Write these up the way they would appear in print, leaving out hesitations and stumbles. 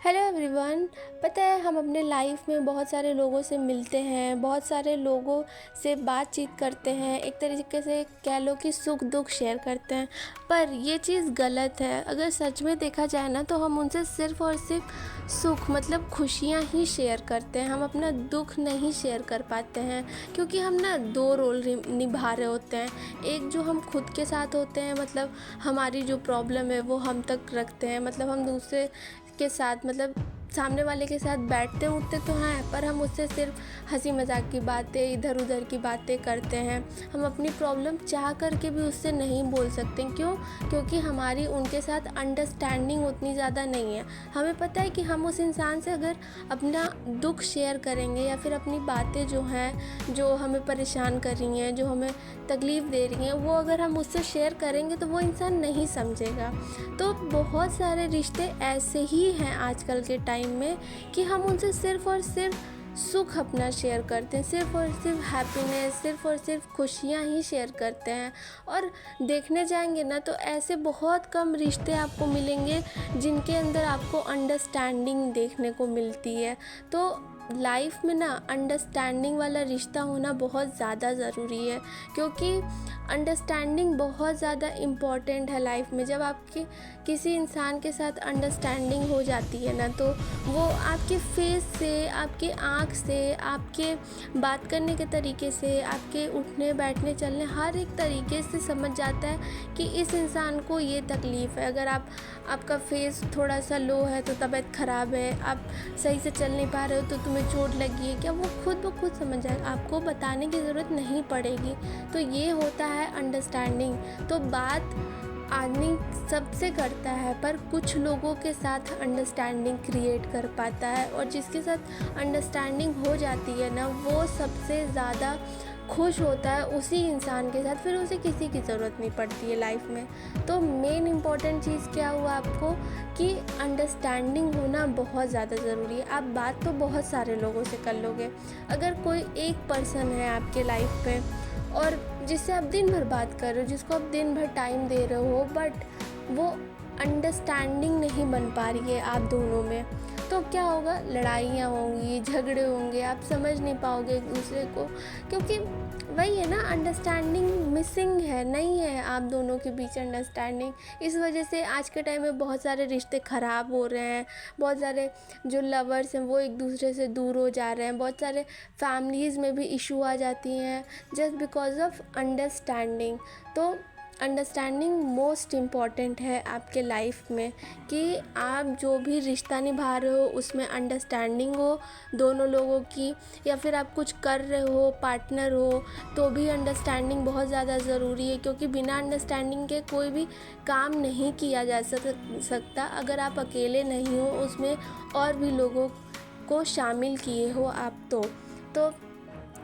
Hello everyone. पता है हम अपने लाइफ में बहुत सारे लोगों से मिलते हैं, बहुत सारे लोगों से बातचीत करते हैं, एक तरीके से कह लो कि सुख दुख शेयर करते हैं। पर ये चीज़ गलत है। अगर सच में देखा जाए ना तो हम उनसे सिर्फ़ और सिर्फ सुख मतलब खुशियाँ ही शेयर करते हैं। हम अपना दुख नहीं शेयर कर पाते हैं क्योंकि हम ना दो रोल निभा रहे होते हैं। एक जो हम खुद के साथ होते हैं, मतलब हमारी जो प्रॉब्लम है वो हम तक रखते हैं, मतलब हम दूसरे के साथ मतलब सामने वाले के साथ बैठते उठते तो हैं, पर हम उससे सिर्फ हंसी मजाक की बातें, इधर उधर की बातें करते हैं। हम अपनी प्रॉब्लम चाह करके भी उससे नहीं बोल सकते। क्यों? क्योंकि हमारी उनके साथ अंडरस्टैंडिंग उतनी ज़्यादा नहीं है। हमें पता है कि हम उस इंसान से अगर अपना दुख शेयर करेंगे या फिर अपनी बातें जो हैं, जो हमें परेशान कर रही हैं, जो हमें तकलीफ़ दे रही हैं, वो अगर हम उससे शेयर करेंगे तो वो इंसान नहीं समझेगा। तो बहुत सारे रिश्ते ऐसे ही हैं आजकल के टाइम में कि हम उनसे सिर्फ़ और सिर्फ सुख अपना शेयर करते हैं, सिर्फ़ और सिर्फ हैप्पीनेस, सिर्फ़ और सिर्फ खुशियाँ ही शेयर करते हैं। और देखने जाएंगे ना तो ऐसे बहुत कम रिश्ते आपको मिलेंगे जिनके अंदर आपको अंडरस्टैंडिंग देखने को मिलती है। तो लाइफ में ना अंडरस्टैंडिंग वाला रिश्ता होना बहुत ज़्यादा ज़रूरी है, क्योंकि अंडरस्टैंडिंग बहुत ज़्यादा इम्पॉर्टेंट है लाइफ में। जब आपके किसी इंसान के साथ अंडरस्टैंडिंग हो जाती है ना तो वो आपके फेस से, आपके आँख से, आपके बात करने के तरीके से, आपके उठने बैठने चलने हर एक तरीके से समझ जाता है कि इस इंसान को ये तकलीफ़ है। अगर आपका फेस थोड़ा सा लो है तो तबीयत ख़राब है, आप सही से चल नहीं पा रहे हो तो तुम्हें चोट लगी है क्या, वो खुद ब खुद समझ जाएगा, आपको बताने की ज़रूरत नहीं पड़ेगी। तो ये होता है अंडरस्टैंडिंग। तो बात आदमी सबसे करता है, पर कुछ लोगों के साथ अंडरस्टैंडिंग क्रिएट कर पाता है, और जिसके साथ अंडरस्टैंडिंग हो जाती है ना वो सबसे ज़्यादा खुश होता है उसी इंसान के साथ, फिर उसे किसी की ज़रूरत नहीं पड़ती है लाइफ में। तो मेन इम्पॉर्टेंट चीज़ क्या हुआ आपको कि अंडरस्टैंडिंग होना बहुत ज़्यादा ज़रूरी है। आप बात तो बहुत सारे लोगों से कर लोगे, अगर कोई एक पर्सन है आपके लाइफ पे और जिससे आप दिन भर बात कर रहे हो, जिसको आप दिन भर टाइम दे रहे हो, बट वो अंडरस्टैंडिंग नहीं बन पा रही है आप दोनों में, तो क्या होगा? लड़ाइयाँ होंगी, झगड़े होंगे, आप समझ नहीं पाओगे एक दूसरे को, क्योंकि वही है ना, अंडरस्टैंडिंग मिसिंग है, नहीं है आप दोनों के बीच अंडरस्टैंडिंग। इस वजह से आज के टाइम में बहुत सारे रिश्ते ख़राब हो रहे हैं, बहुत सारे जो लवर्स हैं वो एक दूसरे से दूर हो जा रहे हैं, बहुत सारे फैमिलीज़ में भी इशू आ जाती हैं जस्ट बिकॉज ऑफ अंडरस्टैंडिंग। तो अंडरस्टैंडिंग मोस्ट इम्पॉर्टेंट है आपके लाइफ में, कि आप जो भी रिश्ता निभा रहे हो उसमें अंडरस्टैंडिंग हो दोनों लोगों की, या फिर आप कुछ कर रहे हो, पार्टनर हो, तो भी अंडरस्टैंडिंग बहुत ज़्यादा ज़रूरी है, क्योंकि बिना अंडरस्टैंडिंग के कोई भी काम नहीं किया जा सकता अगर आप अकेले नहीं हो उसमें और भी लोगों को शामिल किए हो आप। तो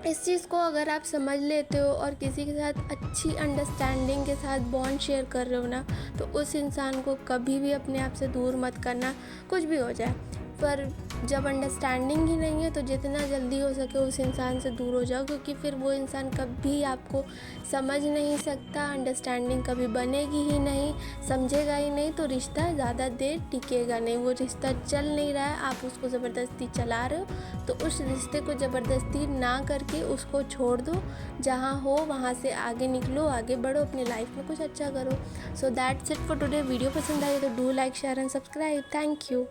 इस चीज़ को अगर आप समझ लेते हो और किसी के साथ अच्छी अंडरस्टैंडिंग के साथ बॉन्ड शेयर कर रहे हो ना, तो उस इंसान को कभी भी अपने आप से दूर मत करना, कुछ भी हो जाए। पर जब अंडरस्टैंडिंग ही नहीं है तो जितना जल्दी हो सके उस इंसान से दूर हो जाओ, क्योंकि फिर वो इंसान कभी आपको समझ नहीं सकता, अंडरस्टैंडिंग कभी बनेगी ही नहीं, समझेगा ही नहीं, तो रिश्ता ज़्यादा देर टिकेगा नहीं। वो रिश्ता चल नहीं रहा है, आप उसको ज़बरदस्ती चला रहे हो, तो उस रिश्ते को ज़बरदस्ती ना करके उसको छोड़ दो, जहाँ हो वहाँ से आगे निकलो, आगे बढ़ो, अपनी लाइफ में कुछ अच्छा करो। So that's it for today. Video पसंद आई तो do like, share and subscribe. Thank you.